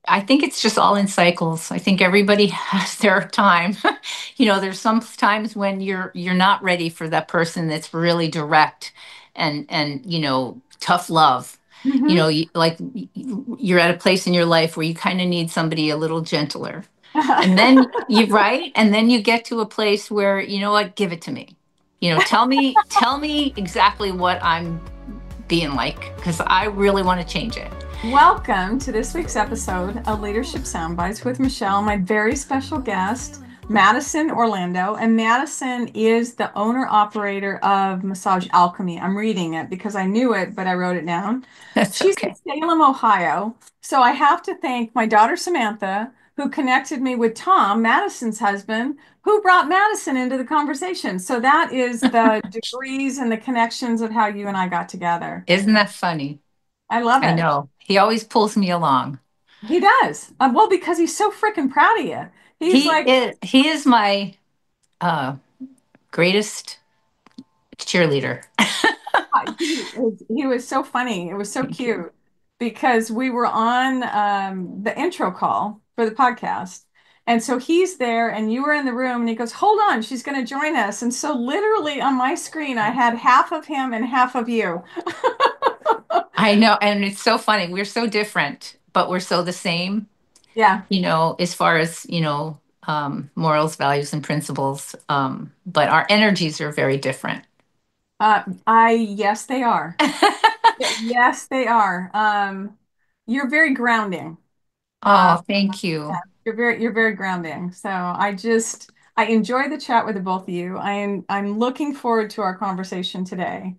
I think it's just all in cycles. I think everybody has their time. There's some times when you're not ready for that person that's really direct and tough love. Hmm. You're at a place in your life where you kind of need somebody a little gentler. And then you right, and then you get to a place where, you know what, give it to me. Tell me exactly what I'm being like, because I really want to change it. Welcome to this week's episode of Leadership Soundbites with Michelle, my very special guest, Madison Orlando. And Madison is the owner operator of Massage Alchemy. I'm reading it because I knew it, but I wrote it down. That's She's in okay. Salem, Ohio. So I have to thank my daughter Samantha, who connected me with Tom, Madison's husband, who brought Madison into the conversation. So that is the degrees and the connections of how you and I got together. Isn't that funny? I love I it. know. He always pulls me along. He does. Well, because he's so freaking proud of you. He's like, He is my uh greatest cheerleader. he was so funny. It was so Thank you. cute because we were on the intro call for the podcast. And so he's there and you were in the room and he goes, hold on, she's going to join us. And so literally on my screen, I had half of him and half of you. I know, and it's so funny. We're so different, but we're so the same, Yeah. as far as, morals, values, and principles. But our energies are very different. Yes, they are. Yes, they are. You're very grounding. Uh, Oh, thank you. you're very grounding. So I enjoy the chat with the both of you. I'm looking forward to our conversation today.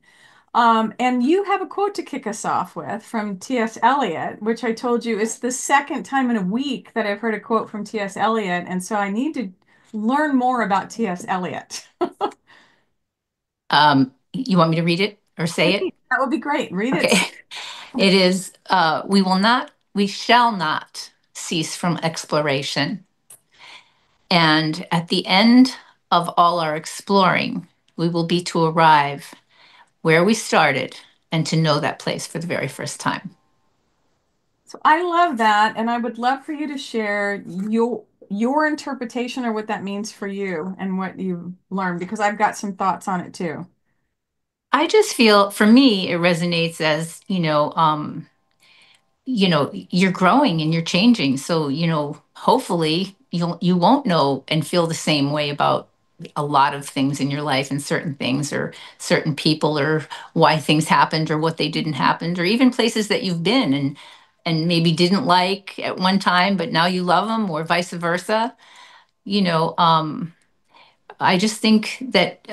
And you have a quote to kick us off with from T.S. Eliot, which I told you is the second time in a week that I've heard a quote from T.S. Eliot, and so I need to learn more about T.S. Eliot. You want me to read it or say it? Please, that would be great. Read it. Okay. It is, we shall not cease from exploration. And at the end of all our exploring, we will be to arrive where we started and to know that place for the very first time. So I love that, and I would love for you to share your interpretation or what that means for you and what you've learned, because I've got some thoughts on it too. I just feel for me, it resonates as, you're growing and you're changing. So, hopefully you won't know and feel the same way about a lot of things in your life and certain things or certain people or why things happened or what they didn't happen or even places that you've been and maybe didn't like at one time, but now you love them or vice versa. You know, I just think that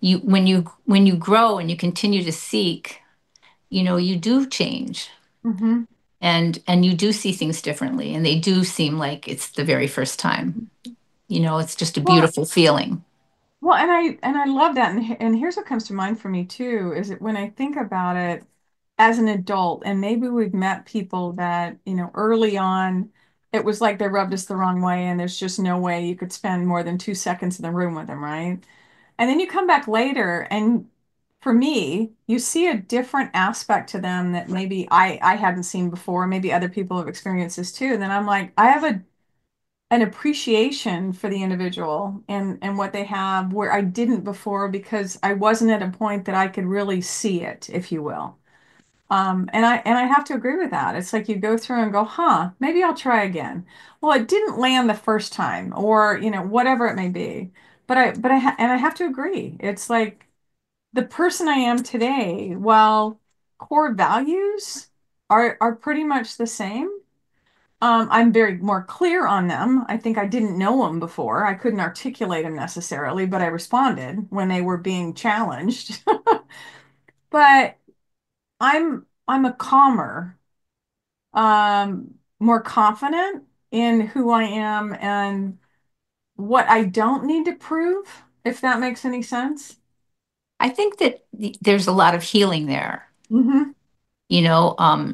when you grow and you continue to seek, you do change Hmm. and you do see things differently and they do seem like it's the very first time. It's just a Well, beautiful feeling. well, and I love that, and here's what comes to mind for me too, is that when I think about it as an adult, and maybe we've met people that, early on, it was like they rubbed us the wrong way, and there's just no way you could spend more than 2 seconds in the room with them, right? And then you come back later, and for me, you see a different aspect to them that maybe I hadn't seen before. Maybe other people have experienced this too. And then I'm like, I have an appreciation for the individual and what they have where I didn't before because I wasn't at a point that I could really see it, if you will. And I have to agree with that. It's like you go through and go, huh, maybe I'll try again. Well, it didn't land the first time, or whatever it may be. And I have to agree. It's like the person I am today, while core values are pretty much the same. I'm very more clear on them. I think I didn't know them before. I couldn't articulate them necessarily, but I responded when they were being challenged. But I'm a calmer, more confident in who I am and what I don't need to prove, if that makes any sense. I think that there's a lot of healing there, Hmm.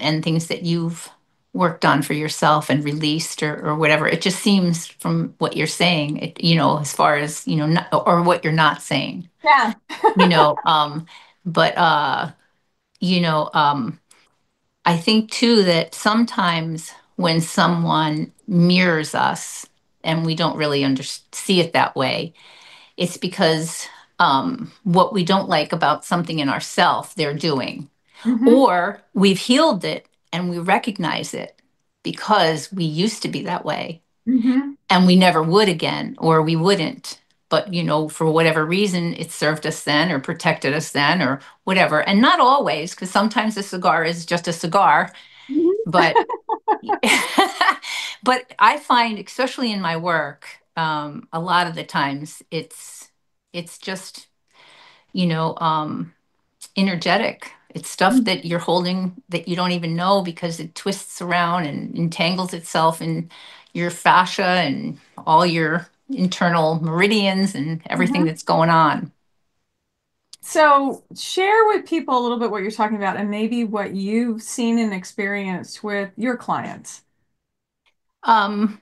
and things that you've worked on for yourself and released or whatever. It just seems from what you're saying, as far as, not, or what you're not saying, Yeah. you know, but, you know, I think too that sometimes when someone mirrors us and we don't really see it that way. It's because what we don't like about something in ourself they're doing, Mm-hmm. or we've healed it and we recognize it because we used to be that way Mm-hmm. and we never would again, or we wouldn't. But, for whatever reason, it served us then or protected us then or whatever. And not always, because sometimes a cigar is just a cigar. But, but I find, especially in my work, a lot of the times it's just, you know, um, energetic. It's stuff Mm-hmm. that you're holding that you don't even know because it twists around and entangles itself in your fascia and all your internal meridians and everything Mm-hmm. that's going on. So share with people a little bit what you're talking about and maybe what you've seen and experienced with your clients. Um,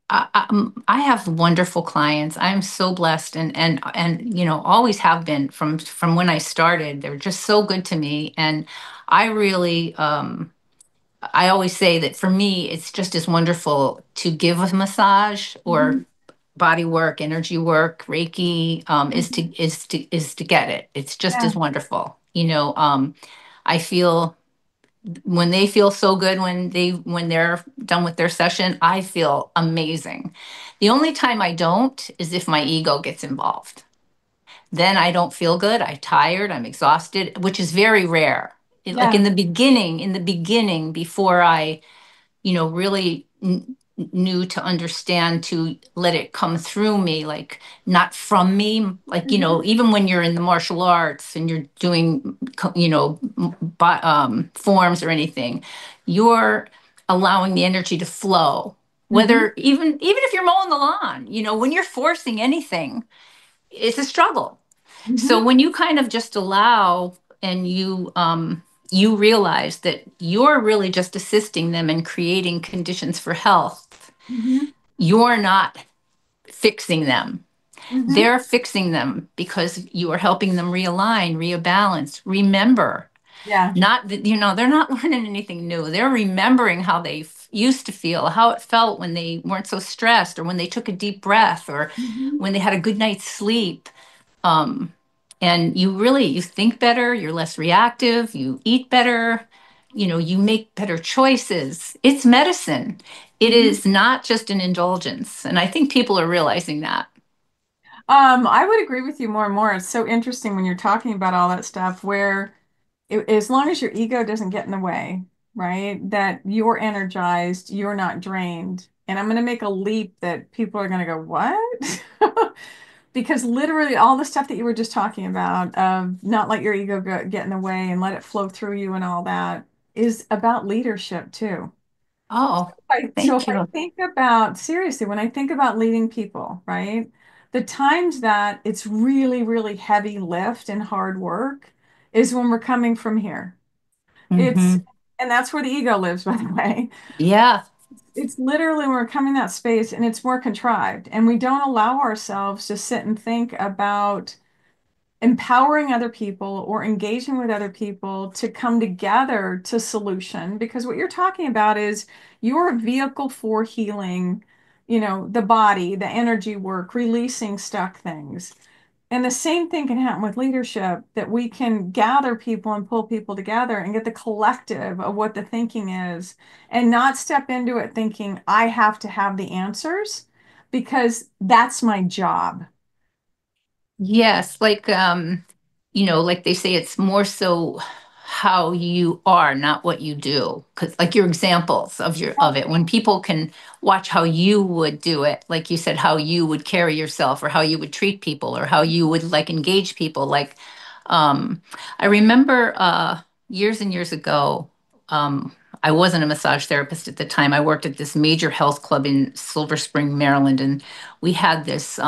I have wonderful clients. I'm so blessed and always have been from when I started. They're just so good to me, and I really I always say that for me, it's just as wonderful to give a massage or Mhm. body work, energy work, Reiki, Mhm. is to get it. It's just Yeah. as wonderful. I feel when they feel so good when they're done with their session, I feel amazing. The only time I don't is if my ego gets involved. Then I don't feel good. I'm tired. I'm exhausted, which is very rare. Like Yeah. in the beginning, before I really knew to understand to let it come through me, like not from me. Like, Mhm. even when you're in the martial arts and you're doing, forms or anything, you're allowing the energy to flow. Mhm. Whether even if you're mowing the lawn, when you're forcing anything, it's a struggle. So Mhm. when you kind of just allow and you realize that you're really just assisting them in creating conditions for health, Mhm. you're not fixing them. Mhm. They're fixing them because you are helping them realign, rebalance, remember. Yeah. Not that, they're not learning anything new. They're remembering how they used to feel, how it felt when they weren't so stressed, or when they took a deep breath, or Mhm. when they had a good night's sleep. Um, and you think better, you're less reactive, you eat better, you make better choices. It's medicine. It Mhm. is not just an indulgence. And I think people are realizing that. I would agree with you more and more. It's so interesting when you're talking about all that stuff where as long as your ego doesn't get in the way, right? That you're energized, you're not drained. And I'm going to make a leap that people are going to go, what? Because literally all the stuff that you were just talking about of not let your ego get in the way and let it flow through you and all that is about leadership too. Oh, So if thank I you. think about, seriously, when I think about leading people, right? The times that it's really, really heavy lift and hard work is when we're coming from here. It's, Hmm. and that's where the ego lives, by the way. Yeah. It's literally when we're coming that space and it's more contrived. And we don't allow ourselves to sit and think about empowering other people or engaging with other people to come together to solution, because what you're talking about is your vehicle for healing, the body, the energy work, releasing stuck things. And the same thing can happen with leadership, that we can gather people and pull people together and get the collective of what the thinking is and not step into it thinking I have to have the answers because that's my job. Yes, like they say, it's more so how you are, not what you do. Because like your examples of it, when people can watch how you would do it, like you said, how you would carry yourself, or how you would treat people, or how you would like engage people. Like, um, I remember years and years ago, I wasn't a massage therapist at the time. I worked at this major health club in Silver Spring, Maryland, and we had this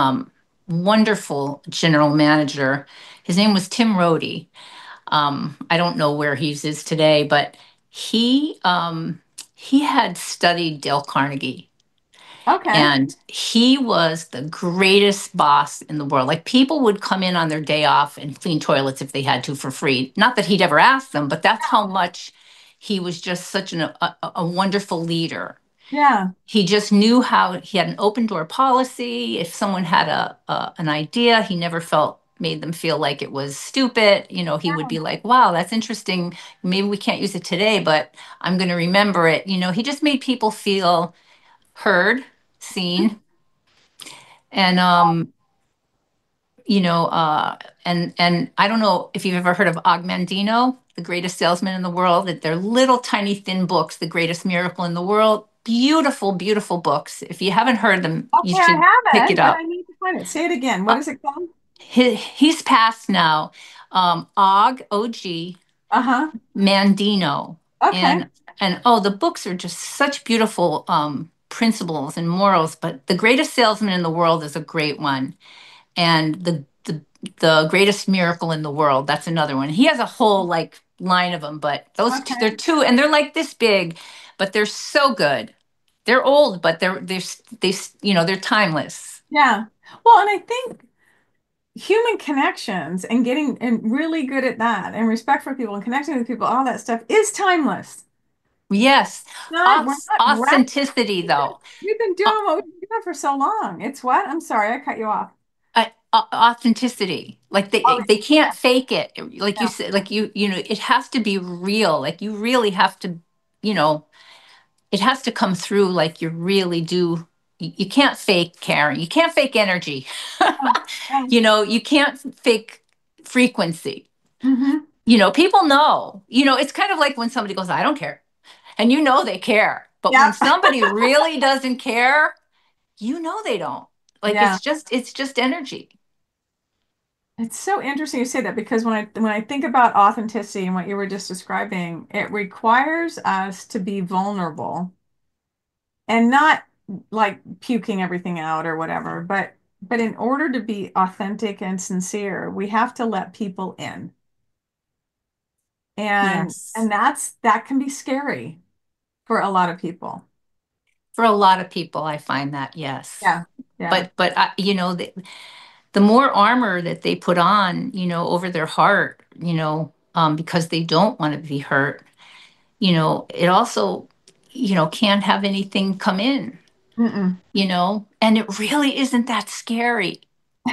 wonderful general manager. His name was Tim Rohde. I don't know where he is today, but he had studied Dale Carnegie, Okay. and he was the greatest boss in the world. Like, people would come in on their day off and clean toilets if they had to for free. Not that he'd ever ask them, but that's how much he was just such a wonderful leader. Yeah. He just knew how he had an open door policy. If someone had an idea, he never felt made them feel like it was stupid. He would be like, wow, that's interesting. Maybe we can't use it today, but I'm going to remember it. He just made people feel heard, seen, and you know, uh, and I don't know if you've ever heard of Ogmandino, the greatest salesman in the world. That they're little tiny thin books, The Greatest Miracle in the World. Beautiful, beautiful books. If you haven't heard them, you Okay, should I pick it haven't, but I up. need to find it. Say it again. What Uh, is it called? he's passed now. Og Uh-huh. Mandino, Okay. and oh, the books are just such beautiful principles and morals. But The Greatest Salesman in the World is a great one, and the greatest miracle in the world, that's another one. He has a whole like line of them, but those two, they're Okay. two, and they're like this big, but they're so good. They're old, but they're timeless. Yeah. Well, and I think human connections and getting and really good at that and respect for people and connecting with people, all that stuff is timeless. Yes. Not we're not wrapped. Authenticity though. We've been Uh, doing what we've been doing for so long. It's what? I'm sorry, I cut you off. authenticity, like Oh, they can't fake it, like you yeah. said, like it has to be real, like you really have to, you know it has to come through, like you really do. You can't fake caring, you can't fake energy. Yeah. Yeah. You can't fake frequency. Mm-hmm. People know. It's kind of like when somebody goes, I don't care, and they care, but when Yeah. somebody really doesn't care, they don't. Like Yeah. it's just energy. It's so interesting you say that because when I think about authenticity and what you were just describing, it requires us to be vulnerable and not like puking everything out or whatever, but in order to be authentic and sincere, we have to let people in. And Yes. that can be scary for a lot of people. For a lot of people, I find that, yes. Yeah. Yeah. But the more armor that they put on, over their heart, because they don't want to be hurt, it also, can't have anything come in, Mm-mm. and it really isn't that scary.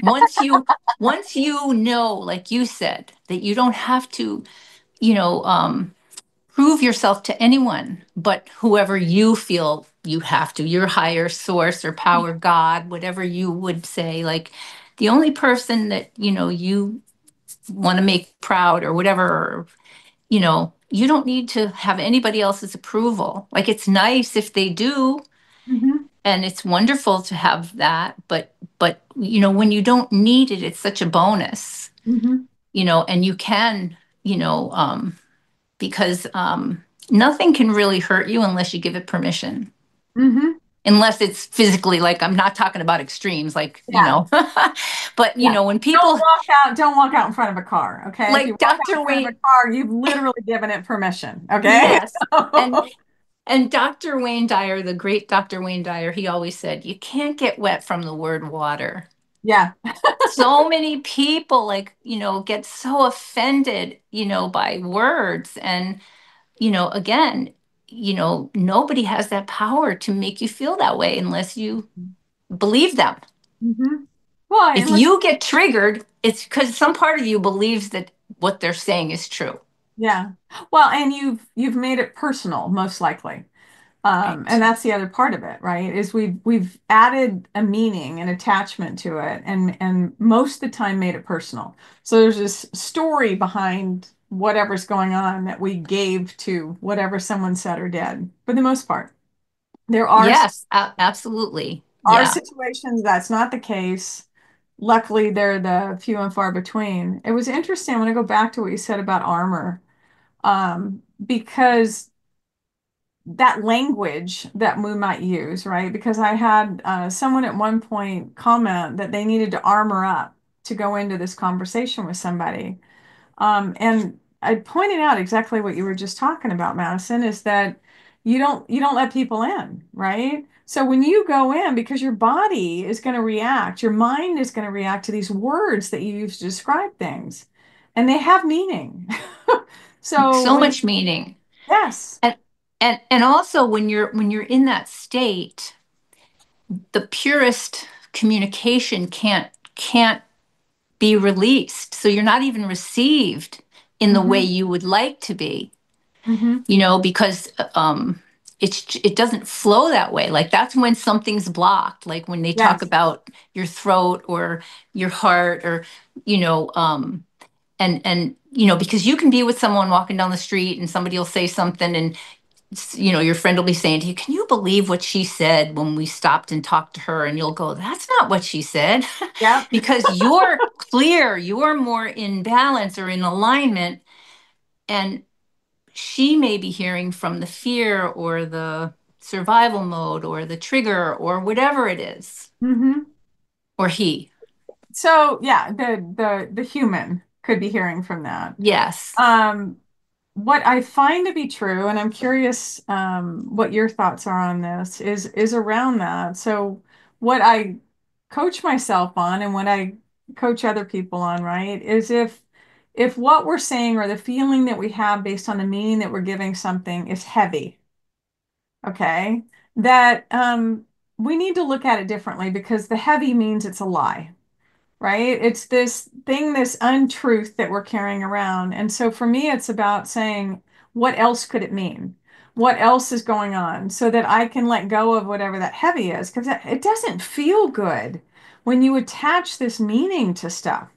Once you know, like you said, that you don't have to, you know, um, prove yourself to anyone but whoever you feel you have to, your higher source or power, God, whatever you would say. Like the only person that, you want to make proud or whatever, you don't need to have anybody else's approval. Like it's nice if they do, Mm-hmm. and it's wonderful to have that, but when you don't need it, it's such a bonus, Mm-hmm. and you can, because nothing can really hurt you unless you give it permission. Mm-hmm. Unless it's physically, like I'm not talking about extremes, like, Yeah. but Yeah. when people Don't walk out in front of a car, okay? If you like walk out Dr. in front of a Wayne, car, you've literally given it permission, okay? yes. And Dr. Wayne Dyer, the great Dr. Wayne Dyer, he always said, you can't get wet from the word water. Yeah. So many people like, get so offended, by words. And, again, nobody has that power to make you feel that way unless you believe them. Mm-hmm. Well, If and let's, you get triggered, it's because some part of you believes that what they're saying is true. yeah. Well, and you've made it personal, most likely. And Right. that's the other part of it, right? Is we've added a meaning and attachment to it, and most of the time made it personal. So there's this story behind whatever's going on that we gave to whatever someone said or did. For the most part, there Yes, absolutely. are Yeah. situations that's not the case. Luckily, they're the few and far between. It was interesting when I go back to what you said about armor, because that language that we might use, right? Because I had someone at one point comment that they needed to armor up to go into this conversation with somebody. And I pointed out exactly what you were just talking about, Madison, is that you don't let people in, right? So when you go in, because your body is going to react, your mind is going to react to these words that you use to describe things, and they have meaning. So So when much meaning. Yes. And and also when you're in that state, the purest communication can't be released. So you're not even received in the way Hmm. you would like to be, Hmm. because it doesn't flow that way. Like that's when something's blocked. Like when they talk Yes. about your throat or your heart or you know because you can be with someone walking down the street and somebody will say something and your friend will be saying to you, can you believe what she said when we stopped and talked to her? And you'll go, that's not what she said. Yep. Because you're clear, you're more in balance or in alignment. And she may be hearing from the fear or the survival mode or the trigger or whatever it is, Hmm. or he. So yeah, the human could be hearing from that. Yes. Um, what I find to be true, and I'm curious what your thoughts are on this, is around that. So what I coach myself on and what I coach other people on, right, is if what we're saying or the feeling that we have based on the meaning that we're giving something is heavy, okay, that we need to look at it differently because the heavy means it's a lie, right? It's this thing, this untruth that we're carrying around. And so for me, it's about saying, what else could it mean? What else is going on so that I can let go of whatever that heavy is? Because it doesn't feel good when you attach this meaning to stuff.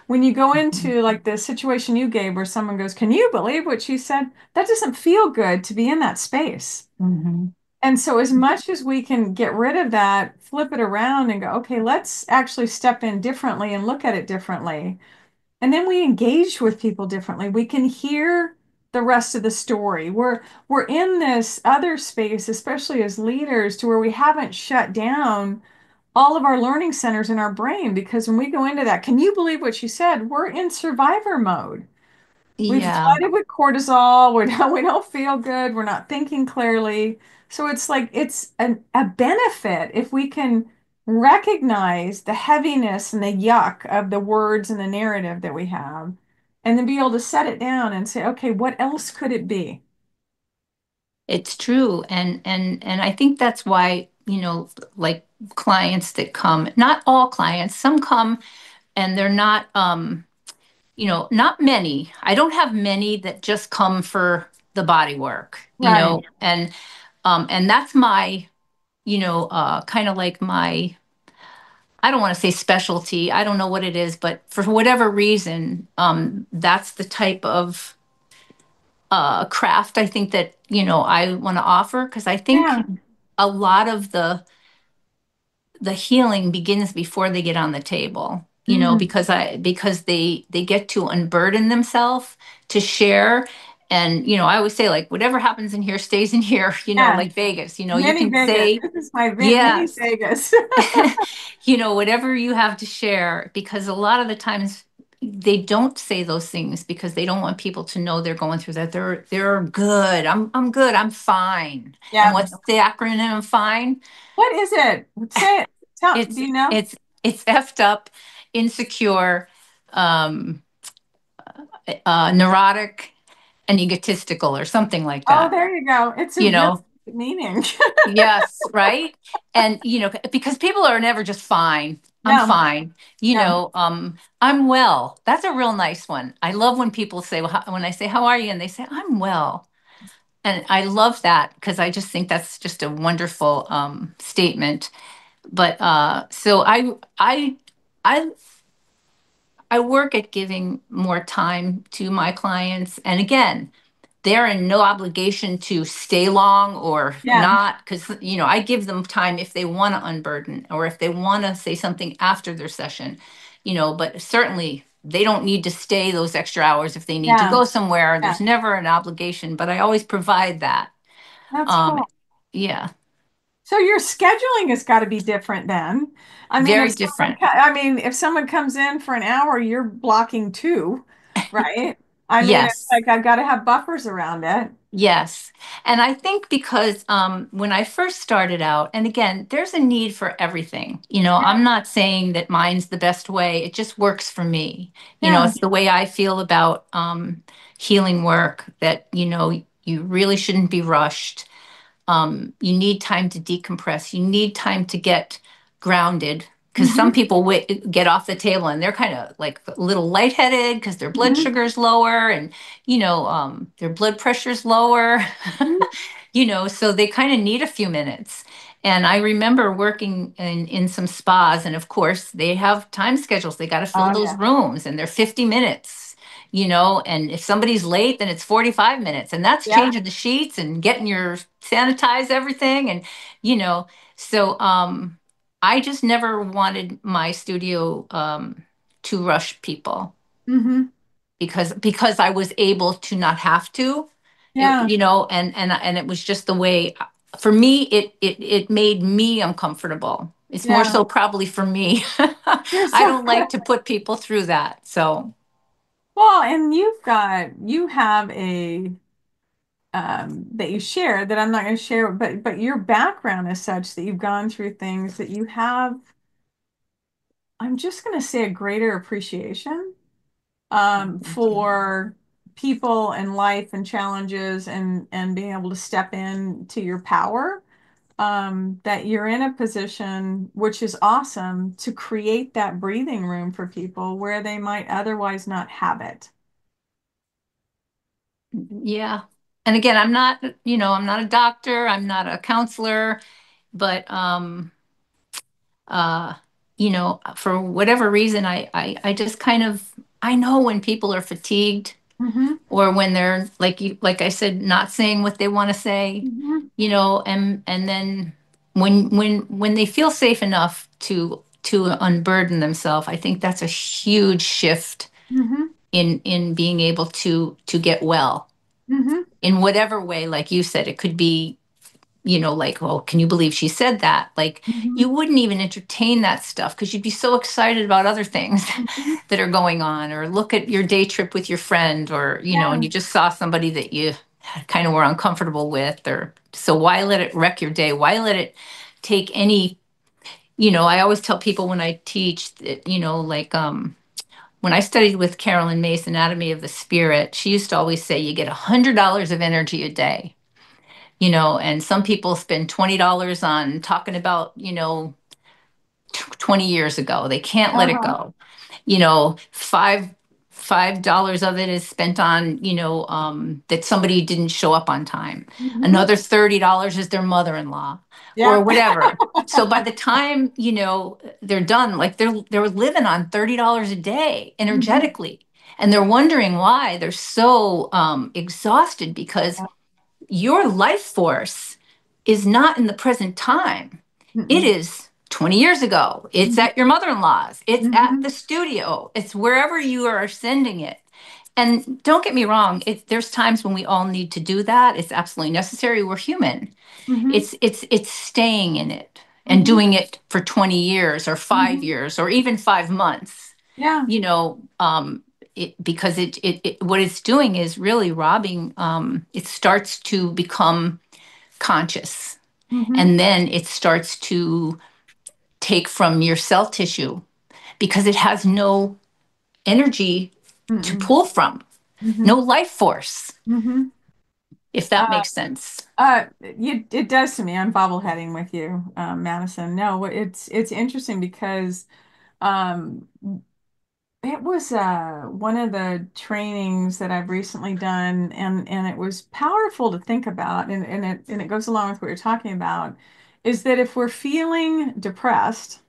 When you go into like the situation you gave where someone goes, can you believe what she said? That doesn't feel good to be in that space. Mm-hmm. And so, as much as we can get rid of that, flip it around and go, okay, let's actually step in differently and look at it differently. And then we engage with people differently. We can hear the rest of the story. We're in this other space, especially as leaders, to where we haven't shut down all of our learning centers in our brain. Because when we go into that, can you believe what she said? We're in survivor mode. We've Yeah. flooded with cortisol. We don't feel good. We're not thinking clearly. So it's like it's a benefit if we can recognize the heaviness and the yuck of the words and the narrative that we have, and then be able to set it down and say, okay, what else could it be? It's true. And I think that's why, like clients that come, not all clients, some come and they're not not many. I don't have many that just come for the body work, Right. and that's my, kind of like my, I don't want to say specialty. I don't know what it is, but for whatever reason, that's the type of craft I think that, I want to offer because I think Yeah. a lot of the healing begins before they get on the table, Mm. because they get to unburden themselves to share. And I always say, like, whatever happens in here stays in here, Yeah. like Vegas, you Mini can Vegas. say This is my mini yes. Vegas. Whatever you have to share, because a lot of the times they don't say those things because they don't want people to know they're going through that. They're good. I'm good. I'm fine. And Yeah. what's the acronym of fine? What is it? Say it. Tell, do It's you know? it's it's effed up, insecure, um, neurotic, and egotistical, or something like Oh, that. there you go. It's a You really know, good meaning. yes, right. And because people are never just fine. I'm No, fine. no. I'm well. That's a real nice one. I love when people say, well, when I say, how are you? And they say, I'm well. And I love that because I just think that's just a wonderful statement. But so I I work at giving more time to my clients. And again, they're in no obligation to stay long or Yeah, not, because, I give them time if they want to unburden or if they want to say something after their session, but certainly they don't need to stay those extra hours if they need to yeah, go somewhere. yeah. There's never an obligation, but I always provide that. That's Um, cool. yeah, So your scheduling has got to be different then. I mean, very different. if someone comes in for an hour, you're blocking two, right? I mean, it's Yes. like I've got to have buffers around it. Yes. And I think because when I first started out, and again, there's a need for everything. Yeah, I'm not saying that mine's the best way. It just works for me. yeah, It's the way I feel about healing work that, You really shouldn't be rushed. You need time to decompress. You need time to get grounded because some Hmm. people get off the table and they're kind of like a little lightheaded because their blood Hmm. sugar's lower and, their blood pressure's lower, Hmm. so they kind of need a few minutes. And I remember working in some spas, and of course, they have time schedules. They got to fill Oh those yeah. rooms, and they're 50 minutes. And if somebody's late, then it's 45 minutes. And that's Yeah. changing the sheets and getting your sanitize everything. And, you know, so I just never wanted my studio to rush people Hmm. because I was able to not have to. Yeah. And it was just the way for me it made me uncomfortable. It's more Yeah. so probably for me. You're I so don't like to put people through that. So well, and you have a that you share that I'm not going to share, but your background is such that you've gone through things that you have, I'm just going to say a greater appreciation thank you. for people and life and challenges and being able to step in to your power. That you're in a position which is awesome to create that breathing room for people where they might otherwise not have it. Yeah. And again, I'm not a doctor, I'm not a counselor, but uh, for whatever reason, I just kind of I know when people are fatigued Hmm. or when they're like I said, not saying what they want to say, Hmm. and then when they feel safe enough to unburden themselves, I think that's a huge shift Hmm. in being able to get well Hmm. in whatever way. Like you said, it could be, like, oh, can you believe she said that? Like, Hmm. you wouldn't even entertain that stuff because you'd be so excited about other things Hmm. that are going on, or look at your day trip with your friend, or, and Yeah. you just saw somebody that you kind of were uncomfortable with, or so why let it wreck your day? Why let it take any, I always tell people when I teach that, when I studied with Carolyn Mace, Anatomy of the Spirit, she used to always say you get $100 of energy a day. And some people spend $20 on talking about, 20 years ago. They can't let it Uh-huh. go. $5 of it is spent on, that somebody didn't show up on time. Hmm. Another $30 is their mother-in-law or Yeah. whatever. So by the time, they're done, like they're living on $30 a day Hmm. energetically. And they're wondering why they're so exhausted because your life force is not in the present time. It Mm-mm. is 20 years ago. It's at your mother in law's. It's at Hmm. the studio. It's wherever you are sending it. And don't get me wrong, there's times when we all need to do that. It's absolutely necessary. We're human. Hmm. It's staying in it and Hmm. doing it for 20 years or 5 years or even 5 months. Yeah. You know, because what it's doing is really robbing. It starts to become conscious, Hmm. and then it starts to take from your cell tissue because it has no energy to Mm-mm. pull from, Hmm. no life force, Hmm. if that makes sense. It does to me. I'm bobbleheading with you, Madison. No, it's interesting because um, it was one of the trainings that I've recently done, and it was powerful to think about, and it goes along with what you're talking about, is that if we're feeling depressed,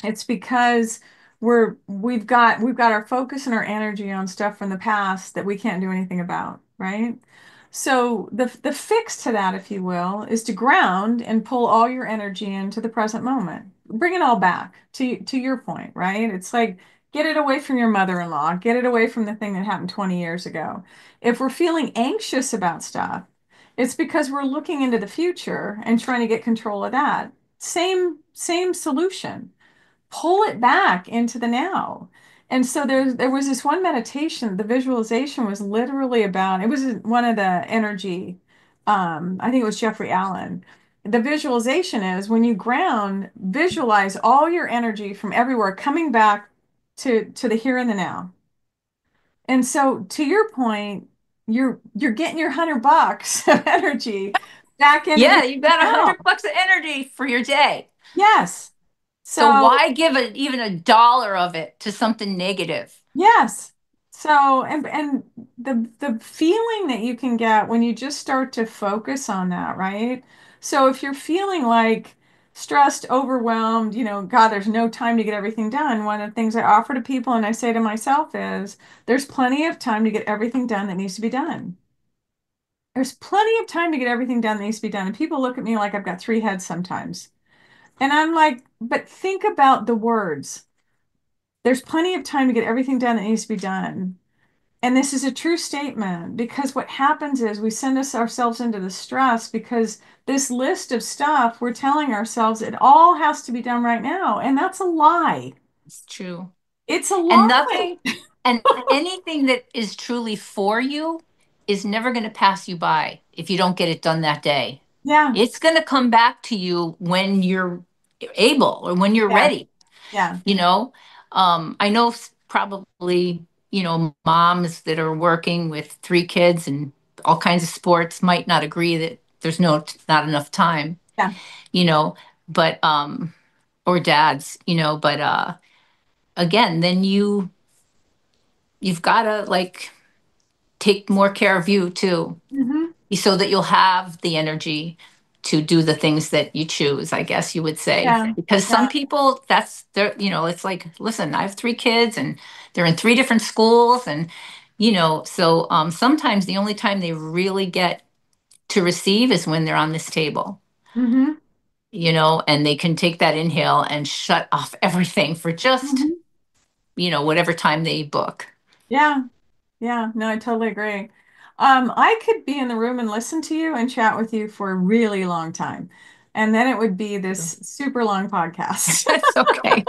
it's because we've got our focus and our energy on stuff from the past that we can't do anything about, right? So the fix to that, if you will, is to ground and pull all your energy into the present moment. Bring it all back to your point, right? It's like get it away from your mother-in-law, get it away from the thing that happened 20 years ago. If we're feeling anxious about stuff, it's because we're looking into the future and trying to get control of that. Same solution, pull it back into the now. And so there was this one meditation, the visualization was literally about, it was one of the energy, I think it was Jeffrey Allen. The visualization is when you ground, visualize all your energy from everywhere coming back to the here and the now. And so to your point, you're getting your $100 of energy back into the Yeah, you got a now. hundred bucks of energy for your day. Yes. So So why give it even a dollar of it to something negative? yes. So and the feeling that you can get when you just start to focus on that, right? So if you're feeling like stressed, overwhelmed, God, there's no time to get everything done. One of the things I offer to people and I say to myself is there's plenty of time to get everything done that needs to be done. There's plenty of time to get everything done that needs to be done. And people look at me like I've got three heads sometimes. And I'm like, but think about the words. There's plenty of time to get everything done that needs to be done. And this is a true statement because what happens is we send ourselves into the stress because this list of stuff, we're telling ourselves it all has to be done right now. And that's a lie. It's true. It's a And lie. nothing, and anything that is truly for you is never going to pass you by if you don't get it done that day. Yeah. It's going to come back to you when you're able or when you're Yeah. ready, Yeah. you know? I know probably, moms that are working with three kids and all kinds of sports might not agree that there's not enough time, Yeah. you know, but, or dads, but, again, then you've got to like take more care of you too, Hmm. so that you'll have the energy to do the things that you choose, I guess you would say. Yeah. Because Yeah. some people, that's their, it's like, listen, I have three kids and they're in three different schools. And, so sometimes the only time they really get to receive is when they're on this table, Hmm. and they can take that inhale and shut off everything for just, Hmm. whatever time they book. Yeah. Yeah, no, I totally agree. I could be in the room and listen to you and chat with you for a really long time. And then it would be this super long podcast. That's okay.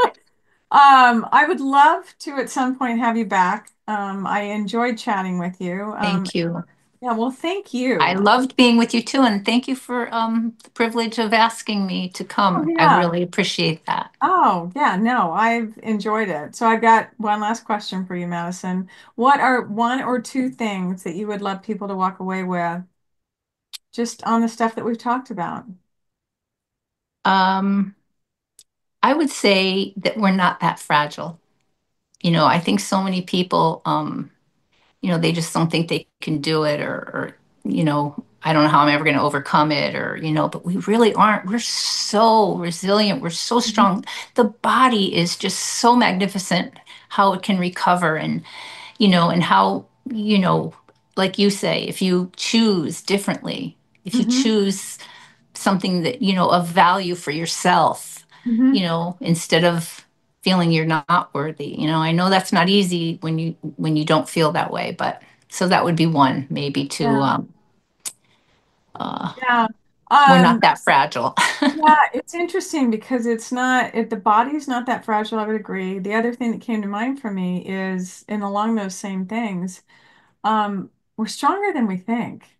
I would love to at some point have you back. I enjoyed chatting with you. Thank you. Yeah, well, thank I you. loved being with you too, and thank you for the privilege of asking me to Oh, come. I yeah. really appreciate that. Oh, yeah, no, I've enjoyed it. So I've got one last question for you, Madison. What are one or two things that you would love people to walk away with just on the stuff that we've talked about? Um, I would say that we're not that fragile. I think so many people, they just don't think they can do it, or I don't know how I'm ever going to overcome it, or but we really aren't. We're so resilient. We're so Mhm. strong. The body is just so magnificent how it can recover, and how, like you say, if you choose differently, if you Mhm. choose something that, of value for yourself, Mhm. instead of feeling you're not worthy. I know that's not easy when you don't feel that way, but so that would be one, maybe to, Yeah. uh, Yeah. we're not Um, that fragile. yeah, it's interesting because it's not, if the body's not that fragile, I would agree. The other thing that came to mind for me is, and along those same things, we're stronger than we think.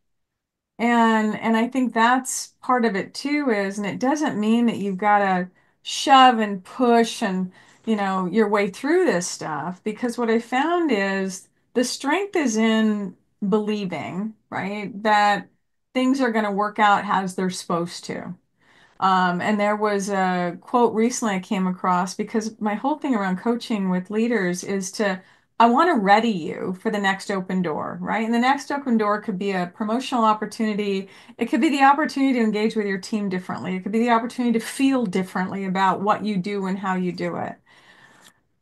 And I think that's part of it too is, and it doesn't mean that you've got to shove and push and, your way through this stuff, because what I found is the strength is in believing, right, that things are going to work out as they're supposed to. And there was a quote recently I came across because my whole thing around coaching with leaders is I want to ready you for the next open door, right? And the next open door could be a promotional opportunity. It could be the opportunity to engage with your team differently. It could be the opportunity to feel differently about what you do and how you do it.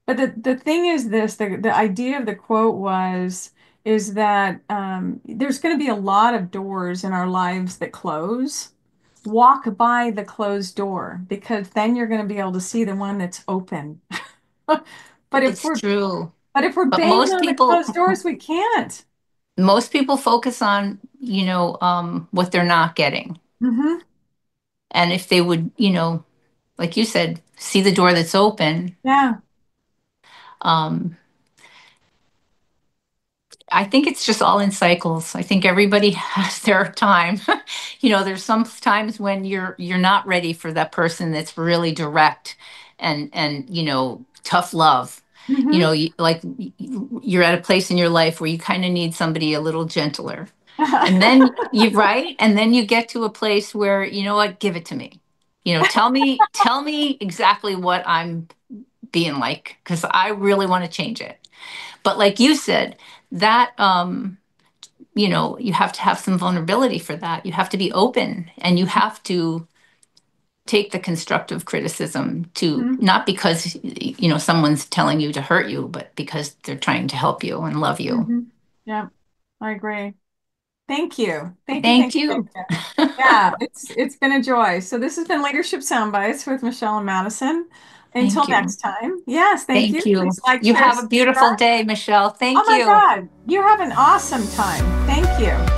But the thing is this, the idea of the quote is that there's going to be a lot of doors in our lives that close. Walk by the closed door because then you're going to be able to see the one that's open. But if It's we're true. but if we're But banging on the closed doors, we can't. most people focus on, what they're not getting. Hmm. And if they would, like you said, see the door that's open, Yeah. um, I think it's just all in cycles. I think everybody has their time. There's some times when you're not ready for that person that's really direct and tough love. Hmm. Like you're at a place in your life where you kind of need somebody a little gentler. And then you right, and then you get to a place where, you know what, give it to me. Tell me exactly what I'm being like, because I really want to change it. But like you said, that you have to have some vulnerability for that. You have to be open and you have to take the constructive criticism to not because someone's telling you to hurt you, but because they're trying to help you and love you. Hmm. Yeah, I agree. Thank you. Thank you. Thank Thank you. you. Thank you. Yeah, it's been a joy. So this has been Leadership Soundbites with Michelle and Madison. Until Thank you. next time. Yes, thank Thank you. you. Please like, You share, have a beautiful subscribe. day, Michelle. Oh Thank my you. God, you have an awesome time. Thank you.